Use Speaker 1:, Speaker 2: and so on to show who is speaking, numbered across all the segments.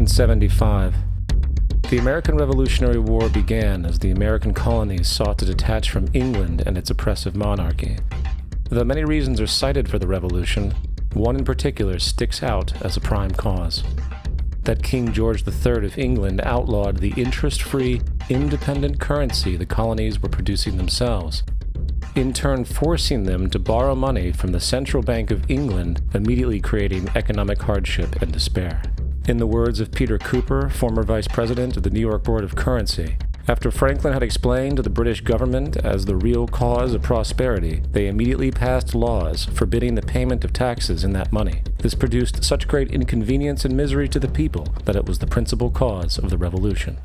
Speaker 1: 1775. The American Revolutionary War began as the American colonies sought to detach from England and its oppressive monarchy. Though many reasons are cited for the revolution, one in particular sticks out as a prime cause: that King George III of England outlawed the interest-free, independent currency the colonies were producing themselves, in turn forcing them to borrow money from the Central Bank of England, immediately creating economic hardship and despair. In the words of Peter Cooper, former vice president of the New York Board of Currency, after Franklin had explained to the British government as the real cause of prosperity, they immediately passed laws forbidding the payment of taxes in that money. This produced such great inconvenience and misery to the people that it was the principal cause of the Revolution.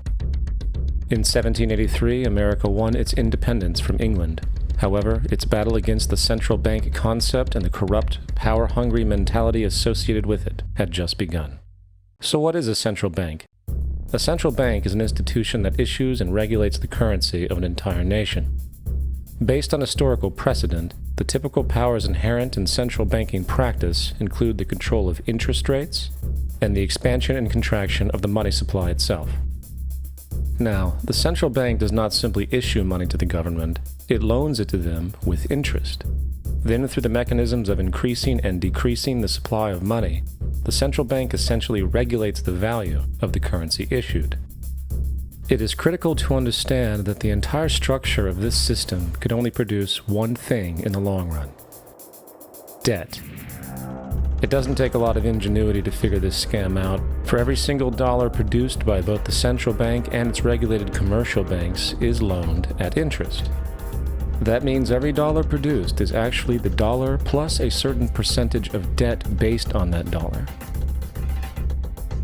Speaker 1: In 1783, America won its independence from England. However, its battle against the central bank concept and the corrupt, power-hungry mentality associated with it had just begun. So what is a central bank? A central bank is an institution that issues and regulates the currency of an entire nation. Based on historical precedent, the typical powers inherent in central banking practice include the control of interest rates and the expansion and contraction of the money supply itself. Now, the central bank does not simply issue money to the government, it loans it to them with interest. Then, through the mechanisms of increasing and decreasing the supply of money, the central bank essentially regulates the value of the currency issued. It is critical to understand that the entire structure of this system could only produce one thing in the long run: debt. It doesn't take a lot of ingenuity to figure this scam out. For every single dollar produced by both the central bank and its regulated commercial banks is loaned at interest. That means every dollar produced is actually the dollar plus a certain percentage of debt based on that dollar.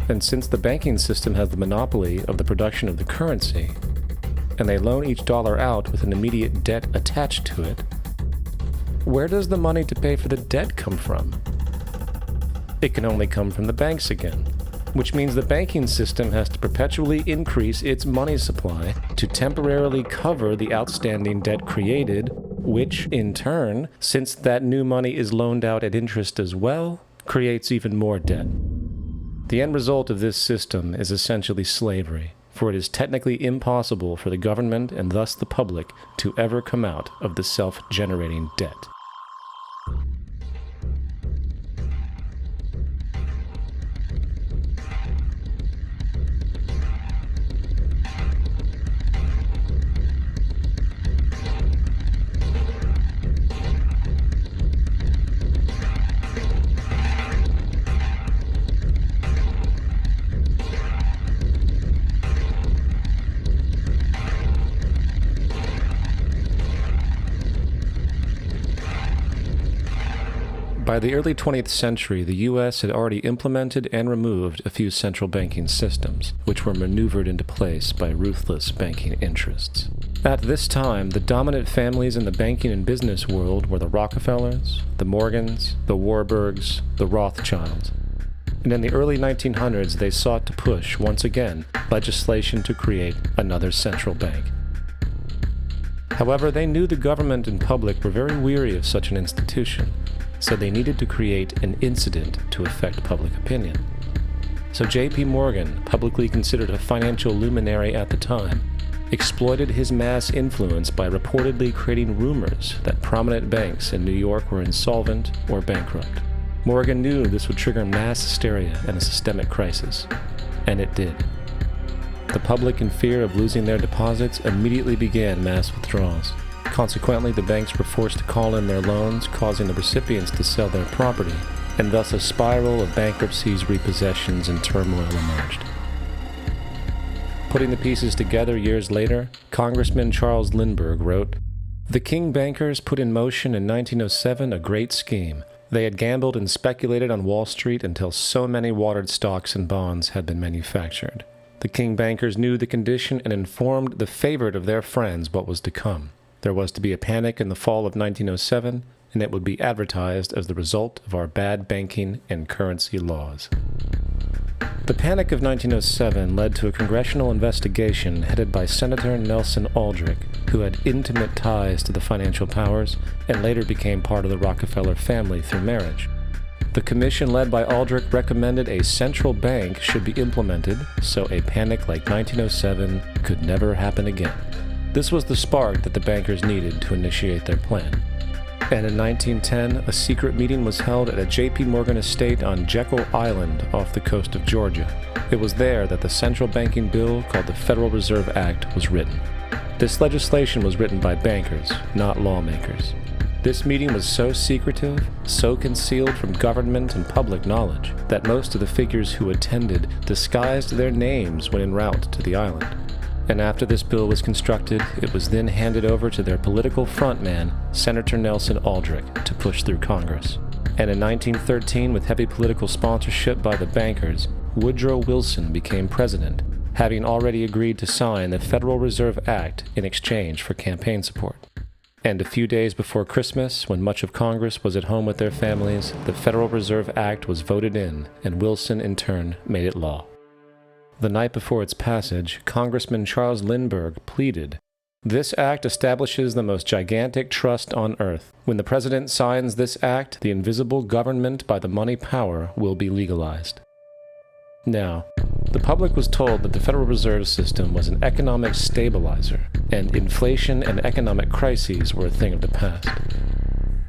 Speaker 1: And since the banking system has the monopoly of the production of the currency, and they loan each dollar out with an immediate debt attached to it, where does the money to pay for the debt come from? It can only come from the banks again, which means the banking system has to perpetually increase its money supply to temporarily cover the outstanding debt created, which, in turn, since that new money is loaned out at interest as well, creates even more debt. The end result of this system is essentially slavery, for it is technically impossible for the government and thus the public to ever come out of the self-generating debt. By the early 20th century, the U.S. had already implemented and removed a few central banking systems, which were maneuvered into place by ruthless banking interests. At this time, the dominant families in the banking and business world were the Rockefellers, the Morgans, the Warburgs, the Rothschilds. And in the early 1900s, they sought to push, once again, legislation to create another central bank. However, they knew the government and public were very weary of such an institution, so they needed to create an incident to affect public opinion. So J.P. Morgan, publicly considered a financial luminary at the time, exploited his mass influence by reportedly creating rumors that prominent banks in New York were insolvent or bankrupt. Morgan knew this would trigger mass hysteria and a systemic crisis, and it did. The public, in fear of losing their deposits, immediately began mass withdrawals. Consequently, the banks were forced to call in their loans, causing the recipients to sell their property, and thus a spiral of bankruptcies, repossessions, and turmoil emerged. Putting the pieces together years later, Congressman Charles Lindbergh wrote, "The King bankers put in motion in 1907 a great scheme. They had gambled and speculated on Wall Street until so many watered stocks and bonds had been manufactured. The King bankers knew the condition and informed the favorite of their friends what was to come. There was to be a panic in the fall of 1907, and it would be advertised as the result of our bad banking and currency laws." The Panic of 1907 led to a congressional investigation headed by Senator Nelson Aldrich, who had intimate ties to the financial powers and later became part of the Rockefeller family through marriage. The commission led by Aldrich recommended a central bank should be implemented so a panic like 1907 could never happen again. This was the spark that the bankers needed to initiate their plan. And in 1910, a secret meeting was held at a J.P. Morgan estate on Jekyll Island off the coast of Georgia. It was there that the central banking bill called the Federal Reserve Act was written. This legislation was written by bankers, not lawmakers. This meeting was so secretive, so concealed from government and public knowledge, that most of the figures who attended disguised their names when en route to the island. And after this bill was constructed, it was then handed over to their political frontman, Senator Nelson Aldrich, to push through Congress. And in 1913, with heavy political sponsorship by the bankers, Woodrow Wilson became president, having already agreed to sign the Federal Reserve Act in exchange for campaign support. And a few days before Christmas, when much of Congress was at home with their families, the Federal Reserve Act was voted in, and Wilson in turn made it law. The night before its passage, Congressman Charles Lindbergh pleaded, "This act establishes the most gigantic trust on earth. When the President signs this act, the invisible government by the money power will be legalized." Now, the public was told that the Federal Reserve System was an economic stabilizer, and inflation and economic crises were a thing of the past.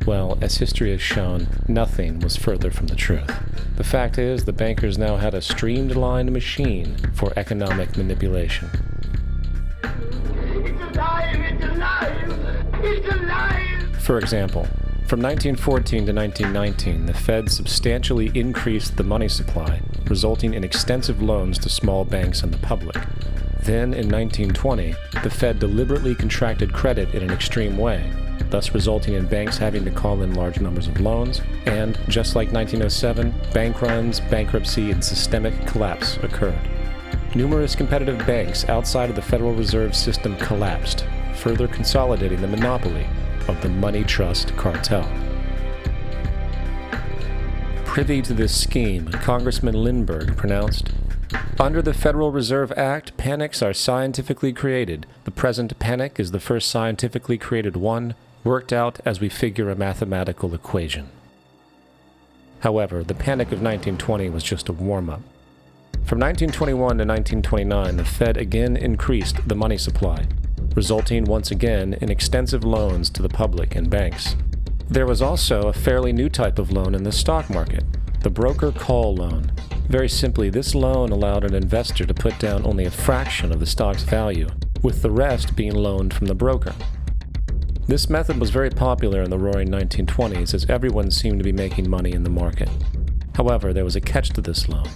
Speaker 1: Well, as history has shown, nothing was further from the truth. The fact is, the bankers now had a streamlined machine for economic manipulation.
Speaker 2: It's alive! It's alive! It's alive!
Speaker 1: For example, from 1914 to 1919, the Fed substantially increased the money supply, resulting in extensive loans to small banks and the public. Then, in 1920, the Fed deliberately contracted credit in an extreme way, thus resulting in banks having to call in large numbers of loans, and, just like 1907, bank runs, bankruptcy, and systemic collapse occurred. Numerous competitive banks outside of the Federal Reserve System collapsed, further consolidating the monopoly of the money trust cartel. Privy to this scheme, Congressman Lindbergh pronounced, "Under the Federal Reserve Act, panics are scientifically created. The present panic is the first scientifically created one, worked out as we figure a mathematical equation." However, the panic of 1920 was just a warm-up. From 1921 to 1929, the Fed again increased the money supply, resulting once again in extensive loans to the public and banks. There was also a fairly new type of loan in the stock market, the broker call loan. Very simply, this loan allowed an investor to put down only a fraction of the stock's value, with the rest being loaned from the broker. This method was very popular in the roaring 1920s as everyone seemed to be making money in the market. However, there was a catch to this loan.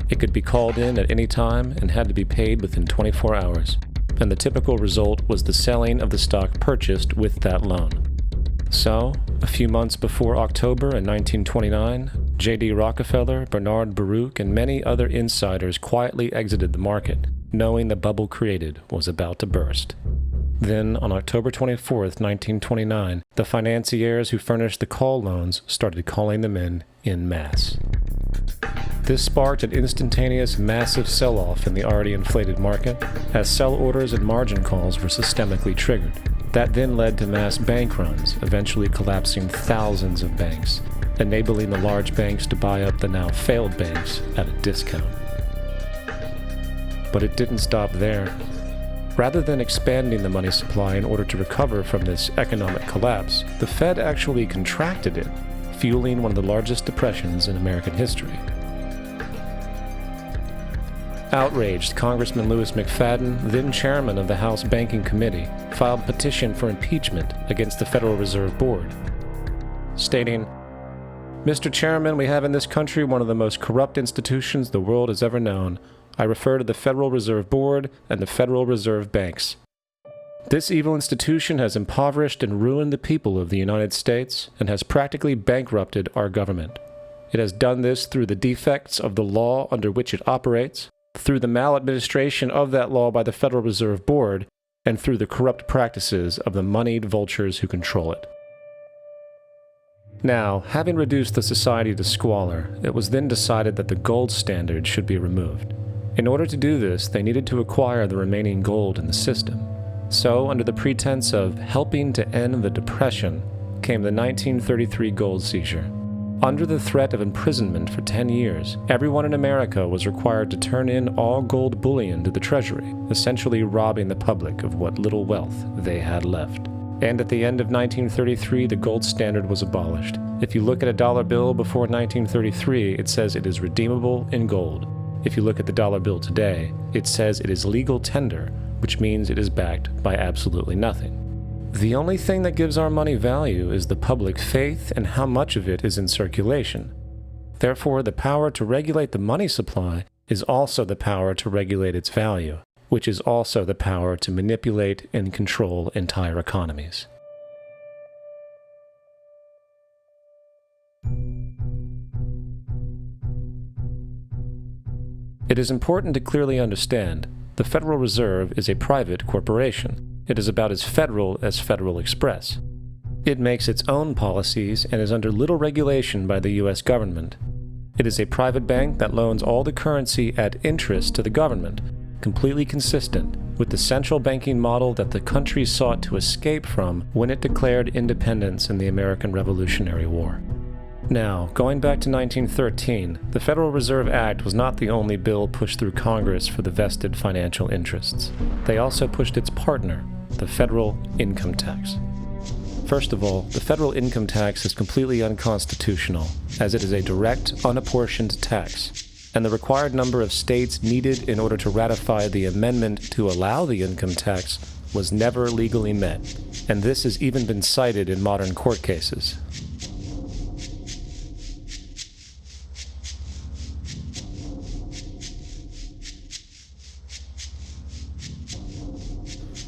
Speaker 1: It could be called in at any time and had to be paid within 24 hours. And the typical result was the selling of the stock purchased with that loan. So, a few months before October in 1929, J.D. Rockefeller, Bernard Baruch, and many other insiders quietly exited the market, knowing the bubble created was about to burst. Then, on October 24, 1929, the financiers who furnished the call loans started calling them in masse. This sparked an instantaneous massive sell-off in the already inflated market, as sell orders and margin calls were systemically triggered. That then led to mass bank runs, eventually collapsing thousands of banks, enabling the large banks to buy up the now failed banks at a discount. But it didn't stop there. Rather than expanding the money supply in order to recover from this economic collapse, the Fed actually contracted it, fueling one of the largest depressions in American history. Outraged, Congressman Louis McFadden, then chairman of the House Banking Committee, filed a petition for impeachment against the Federal Reserve Board, stating, "Mr. Chairman, we have in this country one of the most corrupt institutions the world has ever known. I refer to the Federal Reserve Board and the Federal Reserve Banks. This evil institution has impoverished and ruined the people of the United States and has practically bankrupted our government. It has done this through the defects of the law under which it operates, through the maladministration of that law by the Federal Reserve Board, and through the corrupt practices of the moneyed vultures who control it." Now, having reduced the society to squalor, it was then decided that the gold standard should be removed. In order to do this, they needed to acquire the remaining gold in the system. So, under the pretense of helping to end the Depression, came the 1933 gold seizure. Under the threat of imprisonment for 10 years, everyone in America was required to turn in all gold bullion to the Treasury, essentially robbing the public of what little wealth they had left. And at the end of 1933, the gold standard was abolished. If you look at a dollar bill before 1933, it says it is redeemable in gold. If you look at the dollar bill today, it says it is legal tender, which means it is backed by absolutely nothing. The only thing that gives our money value is the public faith and how much of it is in circulation. Therefore, the power to regulate the money supply is also the power to regulate its value, which is also the power to manipulate and control entire economies. It is important to clearly understand the Federal Reserve is a private corporation. It is about as Federal Express. It makes its own policies and is under little regulation by the U.S. government. It is a private bank that loans all the currency at interest to the government, completely consistent with the central banking model that the country sought to escape from when it declared independence in the American Revolutionary War. Now, going back to 1913, the Federal Reserve Act was not the only bill pushed through Congress for the vested financial interests. They also pushed its partner, the federal income tax. First of all, the federal income tax is completely unconstitutional, as it is a direct, unapportioned tax, and the required number of states needed in order to ratify the amendment to allow the income tax was never legally met, and this has even been cited in modern court cases.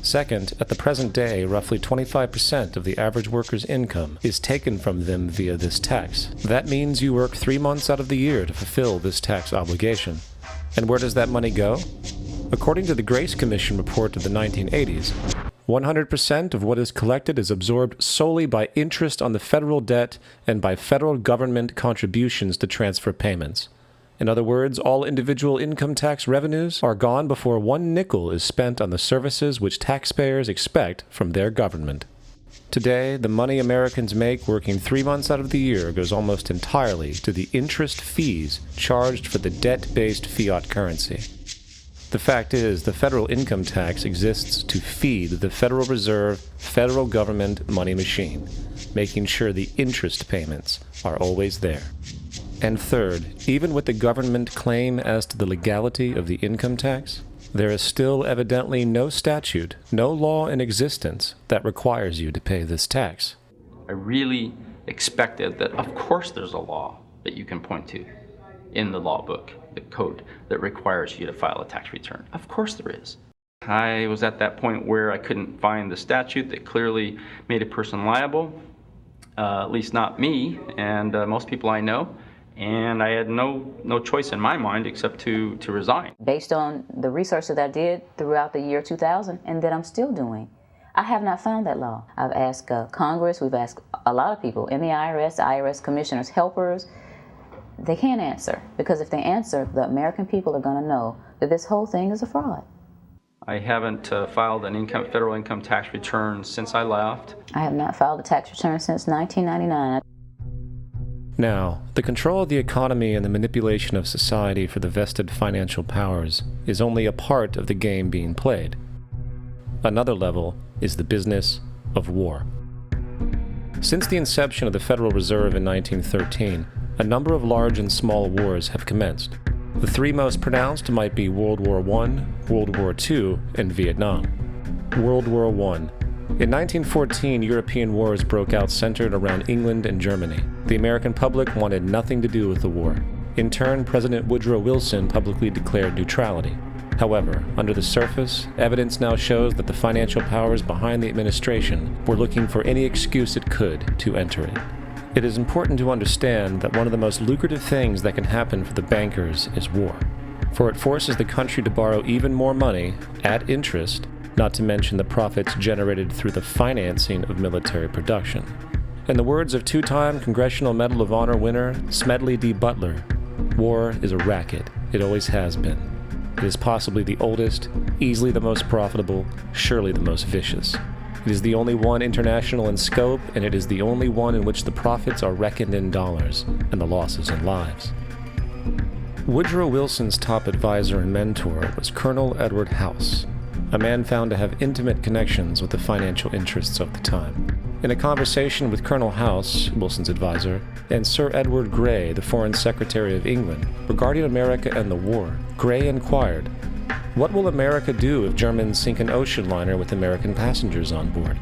Speaker 1: Second, at the present day, roughly 25% of the average worker's income is taken from them via this tax. That means you work 3 months out of the year to fulfill this tax obligation. And where does that money go? According to the Grace Commission report of the 1980s, 100% of what is collected is absorbed solely by interest on the federal debt and by federal government contributions to transfer payments. In other words, all individual income tax revenues are gone before 1 nickel is spent on the services which taxpayers expect from their government. Today, the money Americans make working 3 months out of the year goes almost entirely to the interest fees charged for the debt-based fiat currency. The fact is, the federal income tax exists to feed the Federal Reserve federal government money machine, making sure the interest payments are always there. And third, even with the government claim as to the legality of the income tax, there is still evidently no statute, no law in existence that requires you to pay this tax.
Speaker 3: I really expected that, of course, there's a law that you can point to in the law book, the code, that requires you to file a tax return. Of course there is. I was at that point where I couldn't find the statute that clearly made a person liable, at least not me and most people I know. And I had no choice in my mind except to resign.
Speaker 4: Based on the research that I did throughout the year 2000 and that I'm still doing, I have not found that law. I've asked Congress, we've asked a lot of people in the IRS commissioners, helpers. They can't answer, because if they answer, the American people are going to know that this whole thing is a fraud.
Speaker 3: I haven't filed an federal income tax return since I left.
Speaker 4: I have not filed a tax return since 1999.
Speaker 1: Now, the control of the economy and the manipulation of society for the vested financial powers is only a part of the game being played. Another level is the business of war. Since the inception of the Federal Reserve in 1913, a number of large and small wars have commenced. The 3 most pronounced might be World War I, World War II, and Vietnam. World War I. In 1914, European wars broke out centered around England and Germany. The American public wanted nothing to do with the war. In turn, President Woodrow Wilson publicly declared neutrality. However, under the surface, evidence now shows that the financial powers behind the administration were looking for any excuse it could to enter it. It is important to understand that one of the most lucrative things that can happen for the bankers is war, for it forces the country to borrow even more money at interest, not to mention the profits generated through the financing of military production. In the words of 2-time Congressional Medal of Honor winner Smedley D. Butler, war is a racket. It always has been. It is possibly the oldest, easily the most profitable, surely the most vicious. It It is the only one international in scope, and it is the only one in which the profits are reckoned in dollars and the losses in lives. Woodrow Wilson's top advisor and mentor was Colonel Edward House, a man found to have intimate connections with the financial interests of the time. In a conversation with Colonel House, Wilson's advisor, and Sir Edward Grey, the Foreign Secretary of England, regarding America and the war, Grey inquired, "What will America do if Germans sink an ocean liner with American passengers on board?"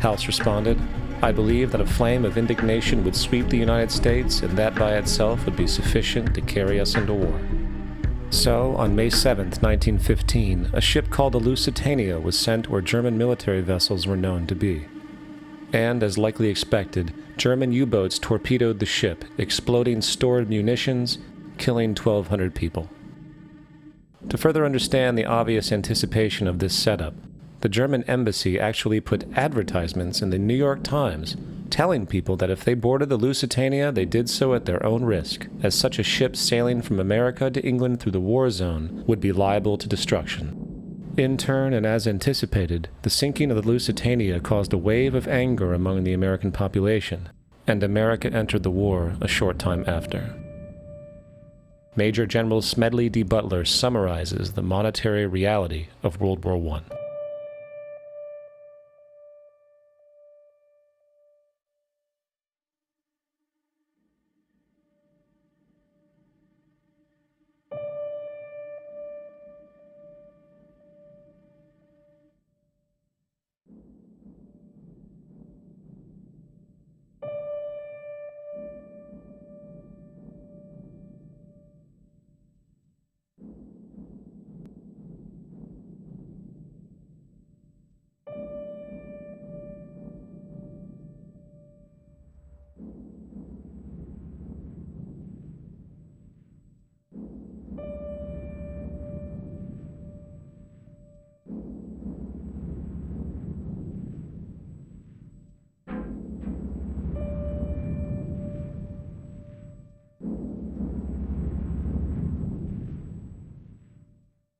Speaker 1: House responded, "I believe that a flame of indignation would sweep the United States, and that by itself would be sufficient to carry us into war." So, on May 7, 1915, a ship called the Lusitania was sent where German military vessels were known to be. And, as likely expected, German U-boats torpedoed the ship, exploding stored munitions, killing 1,200 people. To further understand the obvious anticipation of this setup, the German embassy actually put advertisements in the New York Times telling people that if they boarded the Lusitania, they did so at their own risk, as such a ship sailing from America to England through the war zone would be liable to destruction. In turn, and as anticipated, the sinking of the Lusitania caused a wave of anger among the American population, and America entered the war a short time after. Major General Smedley D. Butler summarizes the monetary reality of World War I.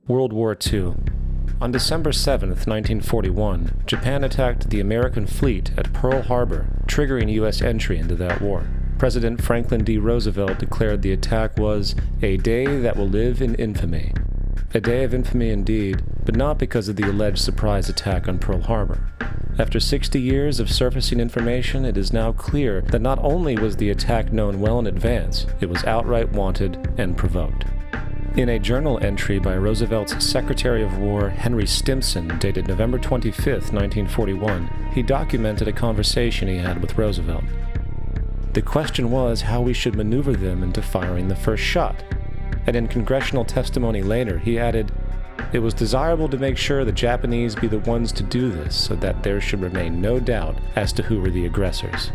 Speaker 1: World War II. On December 7, 1941, Japan attacked the American fleet at Pearl Harbor, triggering U.S. entry into that war. President Franklin D. Roosevelt declared the attack was a day that will live in infamy. A day of infamy indeed, but not because of the alleged surprise attack on Pearl Harbor. After 60 years of surfacing information, it is now clear that not only was the attack known well in advance, it was outright wanted and provoked. In a journal entry by Roosevelt's Secretary of War Henry Stimson, dated November 25, 1941, he documented a conversation he had with Roosevelt. The question was how we should maneuver them into firing the first shot. And in congressional testimony later, he added, "It was desirable to make sure the Japanese be the ones to do this so that there should remain no doubt as to who were the aggressors."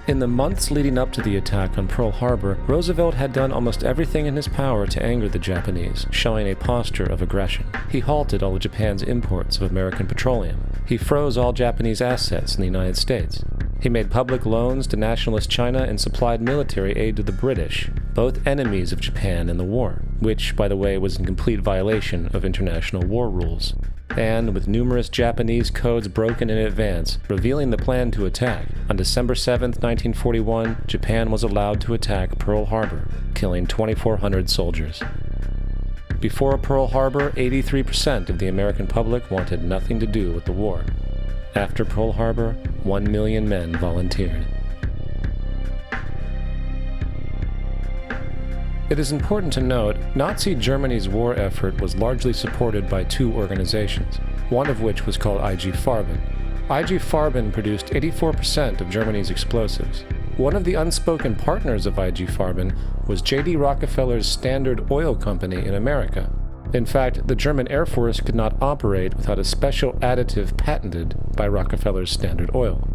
Speaker 1: In the months leading up to the attack on Pearl Harbor, Roosevelt had done almost everything in his power to anger the Japanese, showing a posture of aggression. He halted all of Japan's imports of American petroleum. He froze all Japanese assets in the United States. He made public loans to nationalist China and supplied military aid to the British, both enemies of Japan in the war, which, by the way, was in complete violation of international war rules. And, with numerous Japanese codes broken in advance, revealing the plan to attack, on December 7, 1941, Japan was allowed to attack Pearl Harbor, killing 2,400 soldiers. Before Pearl Harbor, 83% of the American public wanted nothing to do with the war. After Pearl Harbor, 1 million men volunteered. It is important to note, Nazi Germany's war effort was largely supported by two organizations, one of which was called IG Farben. IG Farben produced 84% of Germany's explosives. One of the unspoken partners of IG Farben was J.D. Rockefeller's Standard Oil Company in America. In fact, the German Air Force could not operate without a special additive patented by Rockefeller's Standard Oil.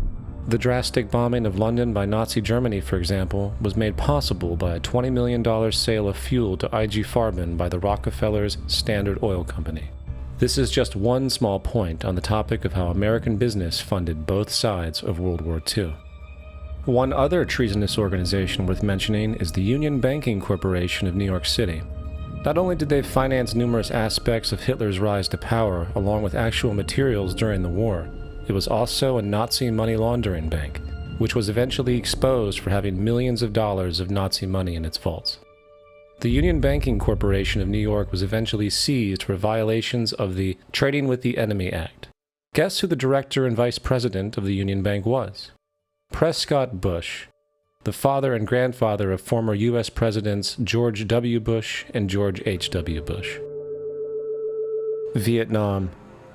Speaker 1: The drastic bombing of London by Nazi Germany, for example, was made possible by a $20 million sale of fuel to IG Farben by the Rockefellers Standard Oil Company. This is just one small point on the topic of how American business funded both sides of World War II. One other treasonous organization worth mentioning is the Union Banking Corporation of New York City. Not only did they finance numerous aspects of Hitler's rise to power, along with actual materials during the war, It was also a Nazi money laundering bank, which was eventually exposed for having millions of dollars of Nazi money in its vaults. The Union Banking Corporation of New York was eventually seized for violations of the Trading with the Enemy Act. Guess who the director and vice president of the Union Bank was? Prescott Bush, the father and grandfather of former U.S. Presidents George W. Bush and George H.W. Bush. Vietnam.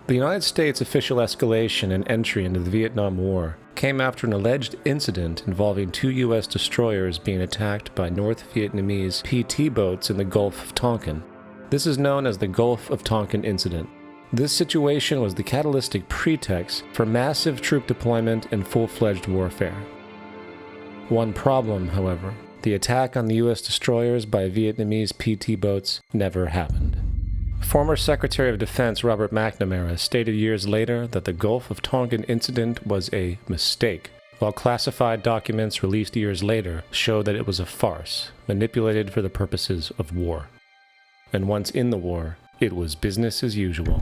Speaker 1: The United States' official escalation and entry into the Vietnam War came after an alleged incident involving 2 U.S. destroyers being attacked by North Vietnamese PT boats in the Gulf of Tonkin. This is known as the Gulf of Tonkin Incident. This situation was the catalytic pretext for massive troop deployment and full-fledged warfare. One problem, however, the attack on the U.S. destroyers by Vietnamese PT boats never happened. Former Secretary of Defense Robert McNamara stated years later that the Gulf of Tonkin incident was a mistake, while classified documents released years later show that it was a farce, manipulated for the purposes of war. And once in the war, it was business as usual.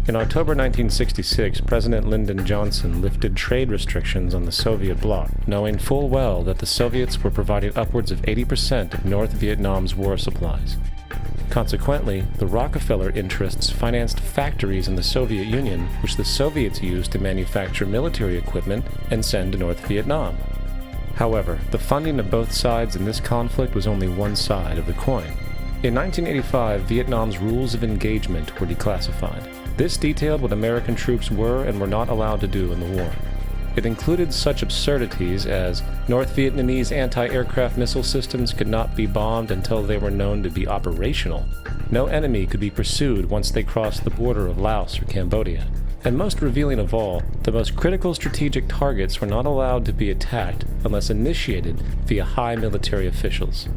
Speaker 1: In October 1966, President Lyndon Johnson lifted trade restrictions on the Soviet bloc, knowing full well that the Soviets were providing upwards of 80% of North Vietnam's war supplies. Consequently, the Rockefeller interests financed factories in the Soviet Union, which the Soviets used to manufacture military equipment and send to North Vietnam. However, the funding of both sides in this conflict was only one side of the coin. In 1985, Vietnam's rules of engagement were declassified. This detailed what American troops were and were not allowed to do in the war. It included such absurdities as North Vietnamese anti-aircraft missile systems could not be bombed until they were known to be operational. No enemy could be pursued once they crossed the border of Laos or Cambodia. And most revealing of all, the most critical strategic targets were not allowed to be attacked unless initiated via high military officials.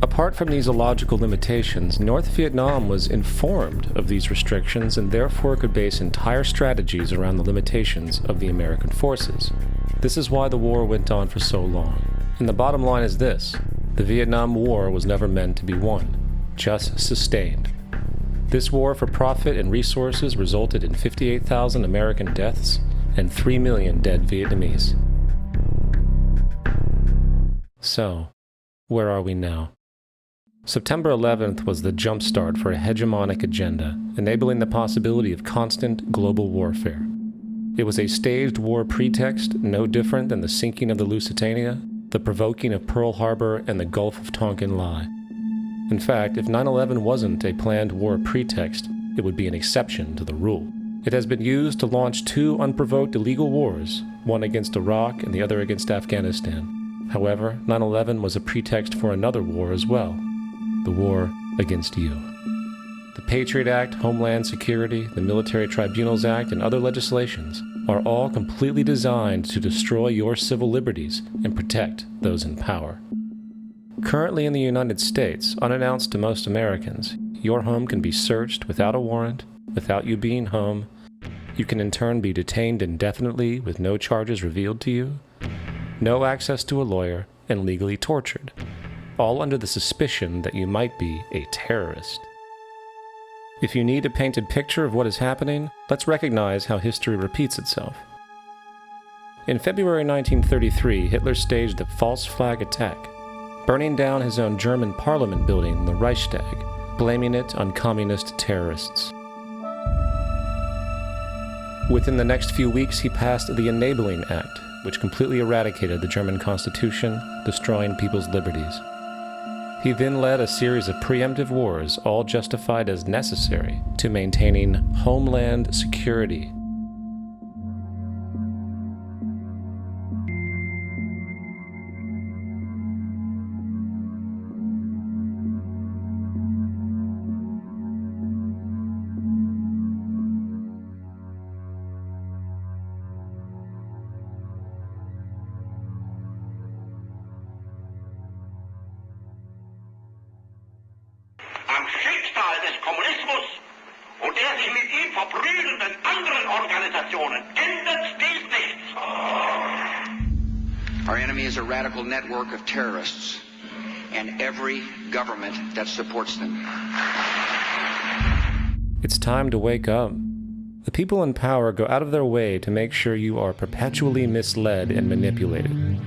Speaker 1: Apart from these illogical limitations, North Vietnam was informed of these restrictions and therefore could base entire strategies around the limitations of the American forces. This is why the war went on for so long. And the bottom line is this: the Vietnam War was never meant to be won, just sustained. This war for profit and resources resulted in 58,000 American deaths and 3 million dead Vietnamese. So, where are we now? September 11th was the jumpstart for a hegemonic agenda, enabling the possibility of constant global warfare. It was a staged war pretext, no different than the sinking of the Lusitania, the provoking of Pearl Harbor, and the Gulf of Tonkin lie. In fact, if 9/11 wasn't a planned war pretext, it would be an exception to the rule. It has been used to launch 2 unprovoked illegal wars, one against Iraq and the other against Afghanistan. However, 9/11 was a pretext for another war as well. The war against you. The Patriot Act, Homeland Security, the Military Tribunals Act, and other legislations are all completely designed to destroy your civil liberties and protect those in power. Currently in the United States, unannounced to most Americans, your home can be searched without a warrant, without you being home. You can in turn be detained indefinitely with no charges revealed to you, no access to a lawyer, and legally tortured, all under the suspicion that you might be a terrorist. If you need a painted picture of what is happening, let's recognize how history repeats itself. In February 1933, Hitler staged the false flag attack, burning down his own German parliament building, the Reichstag, blaming it on communist terrorists. Within the next few weeks, he passed the Enabling Act, which completely eradicated the German Constitution, destroying people's liberties. He then led a series of preemptive wars, all justified as necessary to maintaining homeland security.
Speaker 2: Am Schicksal des Kommunismus und der sich mit ihm verbrüdernden anderen Organisationen ändert dies nichts.
Speaker 5: Our enemy is a radical network of terrorists and every government that supports them.
Speaker 1: It's time to wake up. the people in power go out of their way to make sure you are perpetually misled and manipulated.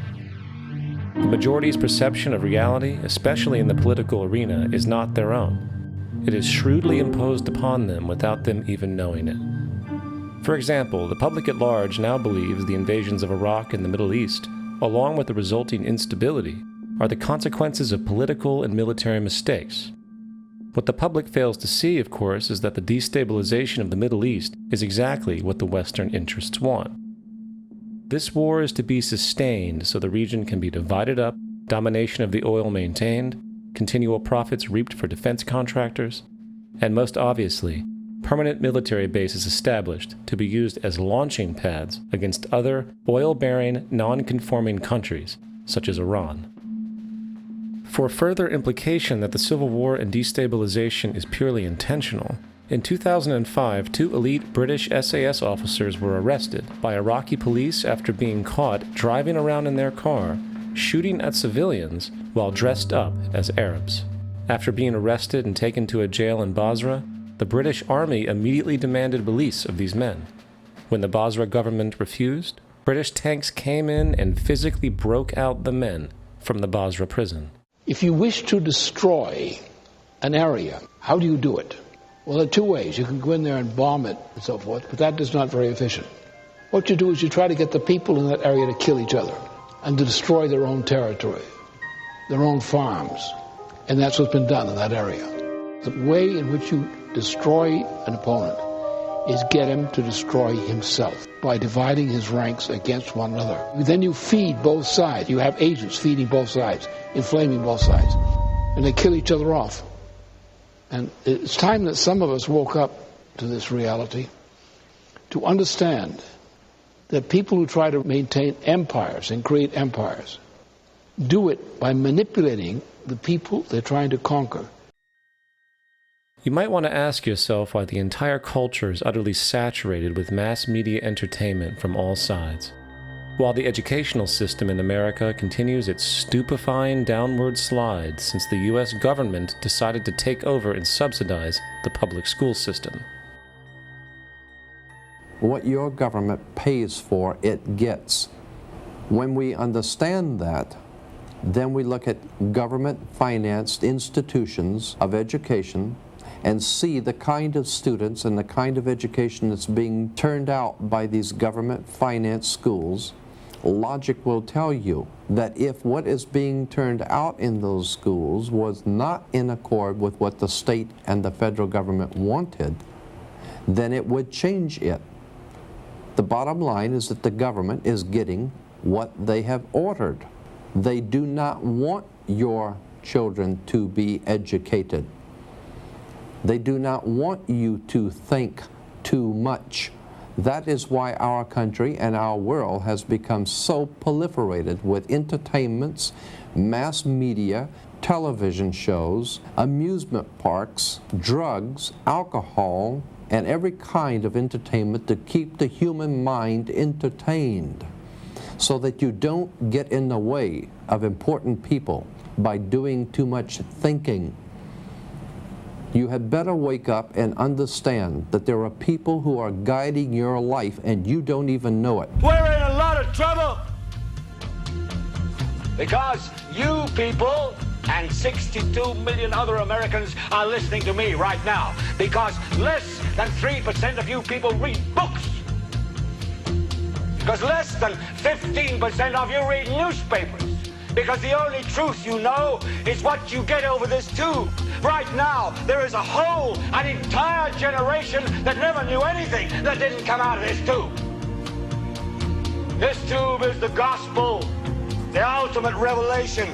Speaker 1: The majority's perception of reality, especially in the political arena, is not their own. It is shrewdly imposed upon them without them even knowing it. For example, the public at large now believes the invasions of Iraq and the Middle East, along with the resulting instability, are the consequences of political and military mistakes. What the public fails to see, of course, is that the destabilization of the Middle East is exactly what the Western interests want. This war is to be sustained so the region can be divided up, domination of the oil maintained, continual profits reaped for defense contractors, and most obviously, permanent military bases established to be used as launching pads against other oil-bearing, non-conforming countries, such as Iran. For further implication that the civil war and destabilization is purely intentional, in 2005, 2 elite British SAS officers were arrested by Iraqi police after being caught driving around in their car, shooting at civilians while dressed up as Arabs. After being arrested and taken to a jail in Basra, the British Army immediately demanded release of these men. When the Basra government refused, British tanks came in and physically broke out the men from the Basra prison.
Speaker 6: If you wish to destroy an area, how do you do it? Well, there are 2 ways. You can go in there and bomb it and so forth, but that is not very efficient. What you do is you try to get the people in that area to kill each other and to destroy their own territory, their own farms. And that's what's been done in that area. The way in which you destroy an opponent is get him to destroy himself by dividing his ranks against one another. Then you feed both sides. You have agents feeding both sides, inflaming both sides, and they kill each other off. And it's time that some of us woke up to this reality, to understand that people who try to maintain empires and create empires do it by manipulating the people they're trying to conquer.
Speaker 1: You might want to ask yourself why the entire culture is utterly saturated with mass media entertainment from all sides. While the educational system in America continues its stupefying downward slide since the U.S. government decided to take over and subsidize the public school system.
Speaker 7: What your government pays for, it gets. When we understand that, then we look at government-financed institutions of education and see the kind of students and the kind of education that's being turned out by these government-financed schools. Logic will tell you that if what is being turned out in those schools was not in accord with what the state and the federal government wanted, then it would change it. The bottom line is that the government is getting what they have ordered. They do not want your children to be educated. They do not want you to think too much. That is why our country and our world has become so proliferated with entertainments, mass media, television shows, amusement parks, drugs, alcohol, and every kind of entertainment to keep the human mind entertained so that you don't get in the way of important people by doing too much thinking. You had better wake up and understand that there are people who are guiding your life and you don't even know it.
Speaker 8: We're in a lot of trouble because you people and 62 million other Americans are listening to me right now because less than 3% of you people read books. Because less than 15% of you read newspapers. Because the only truth you know is what you get over this tube. Right now, there is an entire generation that never knew anything that didn't come out of this tube. This tube is the gospel, the ultimate revelation.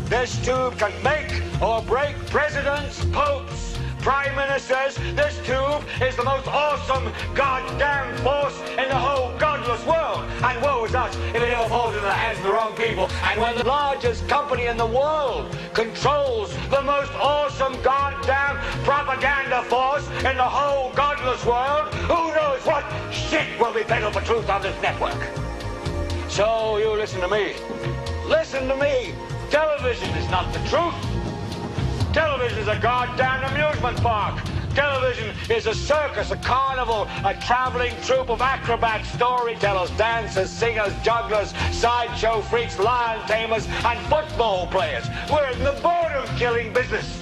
Speaker 8: This tube can make or break presidents, popes, prime ministers. This tube is the most awesome goddamn force in the whole godless world. And woe is us if it ever falls into the hands of the wrong people. And when the largest company in the world controls the most awesome goddamn propaganda force in the whole godless world, who knows what shit will be peddled for truth on this network. So you listen to me. Listen to me. Television is not the truth. Television is a goddamn amusement park. Television is a circus, a carnival, a traveling troupe of acrobats, storytellers, dancers, singers, jugglers, sideshow freaks, lion tamers, and football players. We're in the boredom-killing business.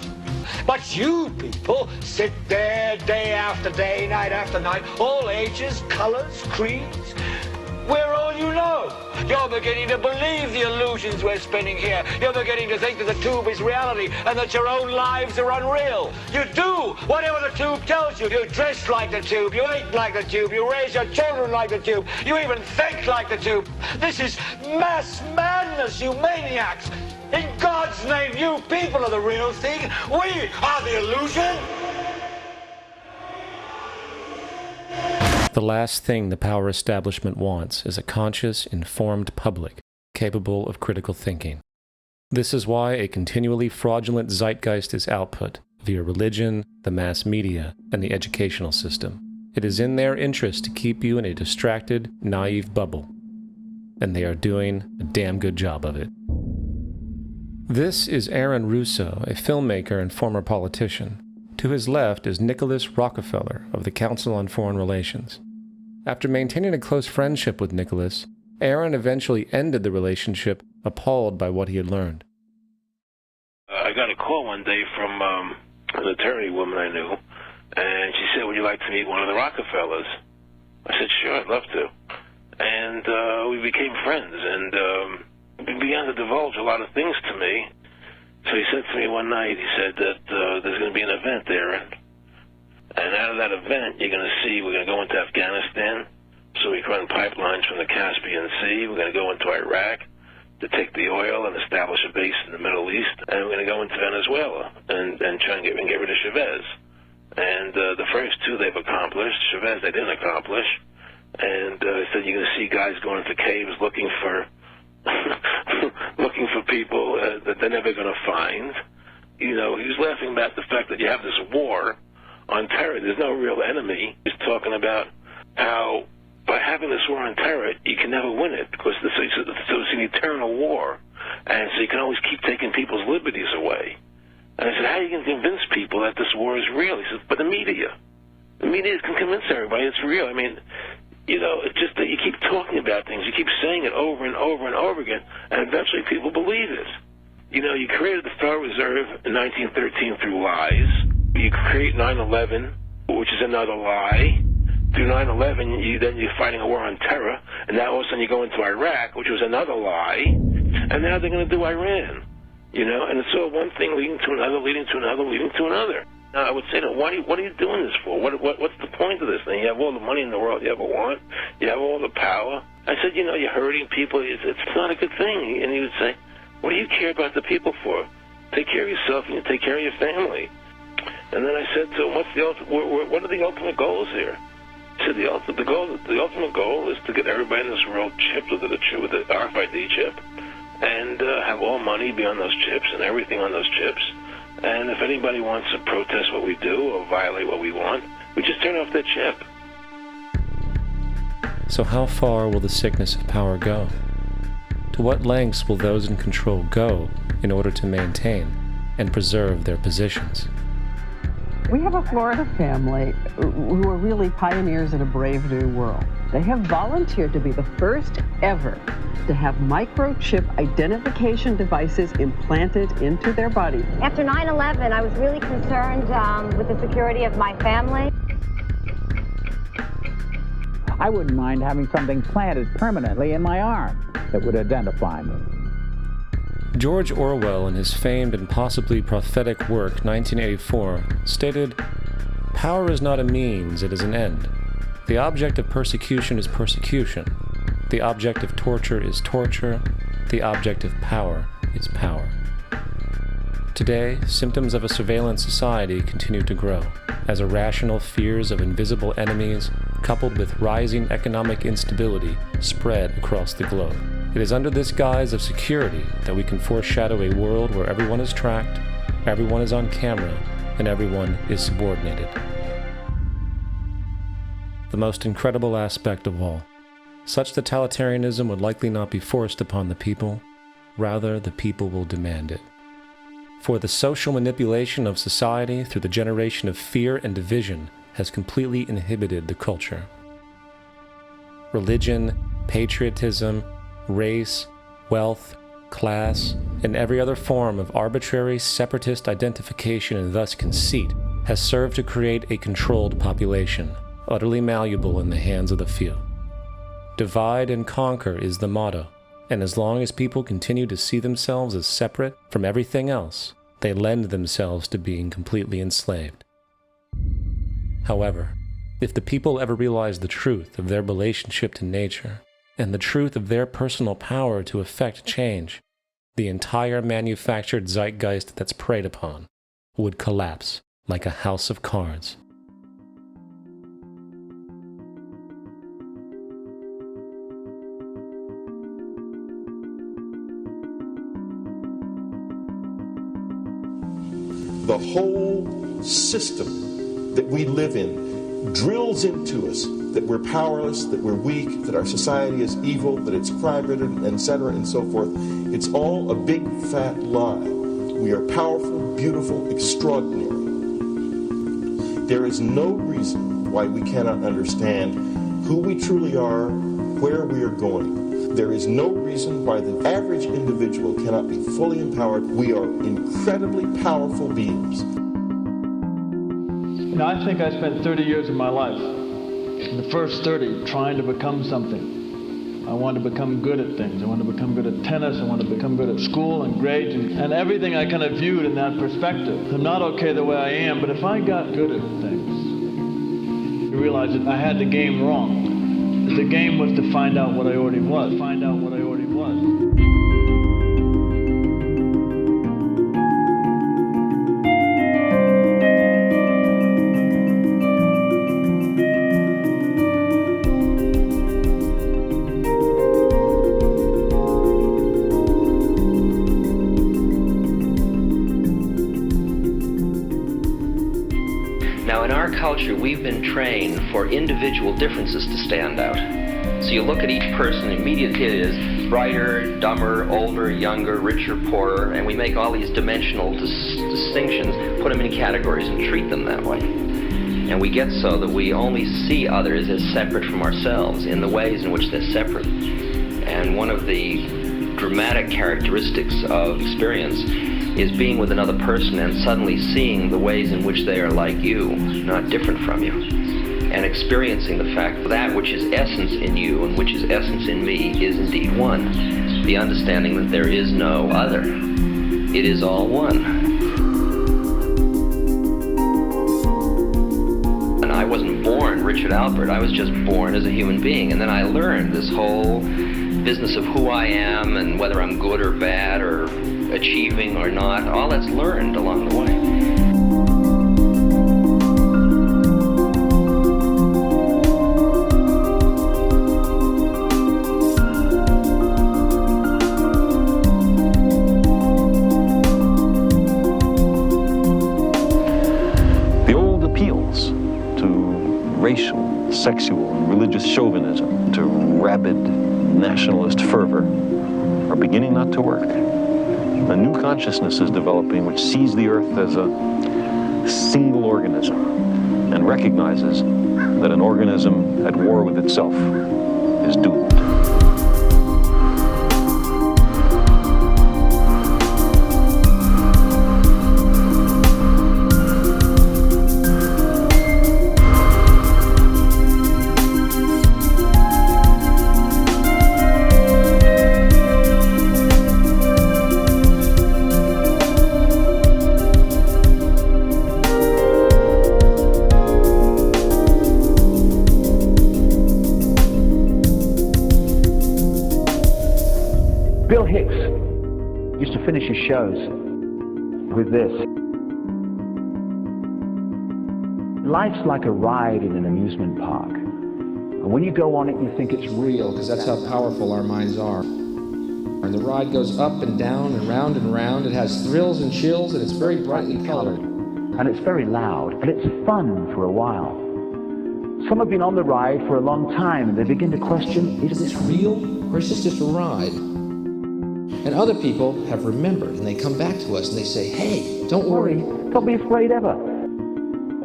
Speaker 8: But you people sit there day after day, night after night, all ages, colors, creeds. We're all you know. You're beginning to believe the illusions we're spinning here. You're beginning to think that the tube is reality and that your own lives are unreal. You do whatever the tube tells you. You dress like the tube. You eat like the tube. You raise your children like the tube. You even think like the tube. This is mass madness, you maniacs. In God's name, you people are the real thing. We are the illusion.
Speaker 1: The last thing the power establishment wants is a conscious, informed public, capable of critical thinking. This is why a continually fraudulent zeitgeist is output via religion, the mass media, and the educational system. It is in their interest to keep you in a distracted, naive bubble. And they are doing a damn good job of it. This is Aaron Russo, a filmmaker and former politician. To his left is Nicholas Rockefeller of the Council on Foreign Relations. After maintaining a close friendship with Nicholas, Aaron eventually ended the relationship, appalled by what he had learned.
Speaker 9: I got a call one day from an attorney woman I knew, and she said, "Would you like to meet one of the Rockefellers?" I said, "Sure, I'd love to." And we became friends, and he began to divulge a lot of things to me. So he said to me one night, he said that there's going to be an event there, and out of that event, you're going to see we're going to go into Afghanistan, so we can run pipelines from the Caspian Sea. We're going to go into Iraq to take the oil and establish a base in the Middle East, and we're going to go into Venezuela and try and get rid of Chavez. And the first two they've accomplished. Chavez they didn't accomplish. And he said you're going to see guys going into caves looking for looking for people that they're never going to find. You know, he was laughing about the fact that you have this war on terror. There's no real enemy. He's talking about how by having this war on terror, you can never win it because so it's an eternal war. And so you can always keep taking people's liberties away. And I said, how are you going to convince people that this war is real? He says, but the media can convince everybody it's real. I mean, you know, it's just that you keep talking about things, you keep saying it over and over and over again, and eventually people believe it. You know, you created the Federal Reserve in 1913 through lies. You create 9/11, which is another lie. Through 9/11, then you're fighting a war on terror, and now all of a sudden you go into Iraq, which was another lie, and now they're going to do Iran. You know, and it's all one thing leading to another, leading to another, leading to another. Now, I would say, what are you doing this for? What's the point of this thing? You have all the money in the world you ever want. You have all the power. I said, you know, you're hurting people. It's not a good thing. And he would say, what do you care about the people for? Take care of yourself and you take care of your family. And then I said to him, what are the ultimate goals here? He said, the ultimate goal is to get everybody in this world chipped with the RFID chip and have all money be on those chips and everything on those chips. And if anybody wants to protest what we do or violate what we want, we just turn off that chip.
Speaker 1: So how far will the sickness of power go? To what lengths will those in control go in order to maintain and preserve their positions?
Speaker 10: We have a Florida family who are really pioneers in a brave new world. They have volunteered to be the first ever to have microchip identification devices implanted into their bodies.
Speaker 11: After 9/11, I was really concerned with the security of my family.
Speaker 12: I wouldn't mind having something planted permanently in my arm that would identify me.
Speaker 1: George Orwell, in his famed and possibly prophetic work 1984, stated, "Power is not a means, it is an end. The object of persecution is persecution. The object of torture is torture. The object of power is power." Today, symptoms of a surveillance society continue to grow, as irrational fears of invisible enemies, coupled with rising economic instability, spread across the globe. It is under this guise of security that we can foreshadow a world where everyone is tracked, everyone is on camera, and everyone is subordinated. The most incredible aspect of all, such totalitarianism would likely not be forced upon the people, rather the people will demand it. For the social manipulation of society through the generation of fear and division has completely inhibited the culture. Religion, patriotism, race, wealth, class, and every other form of arbitrary separatist identification and thus conceit has served to create a controlled population, utterly malleable in the hands of the few. Divide and conquer is the motto, and as long as people continue to see themselves as separate from everything else, they lend themselves to being completely enslaved. However, if the people ever realize the truth of their relationship to nature, and the truth of their personal power to effect change, the entire manufactured zeitgeist that's preyed upon would collapse like a house of cards.
Speaker 13: The whole system that we live in drills into us that we're powerless, that we're weak, that our society is evil, that it's crime-ridden, etc., and so forth. It's all a big, fat lie. We are powerful, beautiful, extraordinary. There is no reason why we cannot understand who we truly are, where we are going. There is no reason why the average individual cannot be fully empowered. We are incredibly powerful beings.
Speaker 14: You know, I think I spent 30 years of my life, in the first 30, trying to become something. I wanted to become good at things. I wanted to become good at tennis. I wanted to become good at school and grades and everything I kind of viewed in that perspective. I'm not okay the way I am, but if I got good at things, you realize that I had the game wrong. That the game was to find out what I already was. Find out what I already was.
Speaker 15: Culture, we've been trained for individual differences to stand out. So you look at each person, immediately it is brighter, dumber, older, younger, richer, poorer, and we make all these dimensional distinctions, put them in categories and treat them that way. And we get so that we only see others as separate from ourselves in the ways in which they're separate. And one of the dramatic characteristics of experience is being with another person and suddenly seeing the ways in which they are like you, not different from you, and experiencing the fact that which is essence in you and which is essence in me is indeed one. The understanding that there is no other. It is all one. And I wasn't born Richard Alpert, I was just born as a human being, and then I learned this whole business of who I am and whether I'm good or bad or achieving or not, all that's learned along the way.
Speaker 16: The old appeals to racial, sexual, and religious chauvinism, to rabid nationalist fervor, are beginning not to work. A new consciousness is developing which sees the earth as a single organism and recognizes that an organism at war with itself is doomed.
Speaker 12: Bill Hicks used to finish his shows with this. Life's like a ride in an amusement park. And when you go on it, you think it's real,
Speaker 17: because that's how powerful our minds are. And the ride goes up and down and round and round. It has thrills and chills, and it's very brightly colored.
Speaker 12: And it's very loud, and it's fun for a while. Some have been on the ride for a long time, and they begin to question, is this real, or is this just a ride?
Speaker 17: And other people have remembered, and they come back to us and they say, hey, don't worry.
Speaker 12: Don't be afraid ever.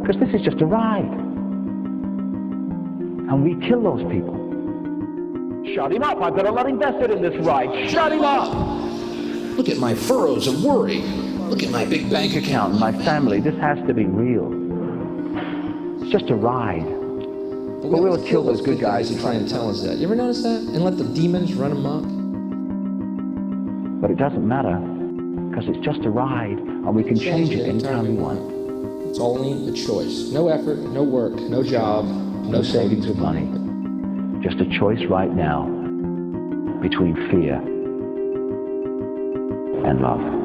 Speaker 12: Because this is just a ride. And we kill those people. Shut him up. I've got a lot invested in this ride. Shut him up.
Speaker 17: Look at my furrows of worry. Look at my big bank account and
Speaker 12: my family. This has to be real. It's just a ride.
Speaker 17: But we'll kill those good guys who try and tell us that. You ever notice that? And let the demons run amok?
Speaker 12: But it doesn't matter, because it's just a ride, and we can change it anytime we want.
Speaker 17: It's only a choice. No effort, no work, no job, no savings of money.
Speaker 12: Just a choice right now between fear and love.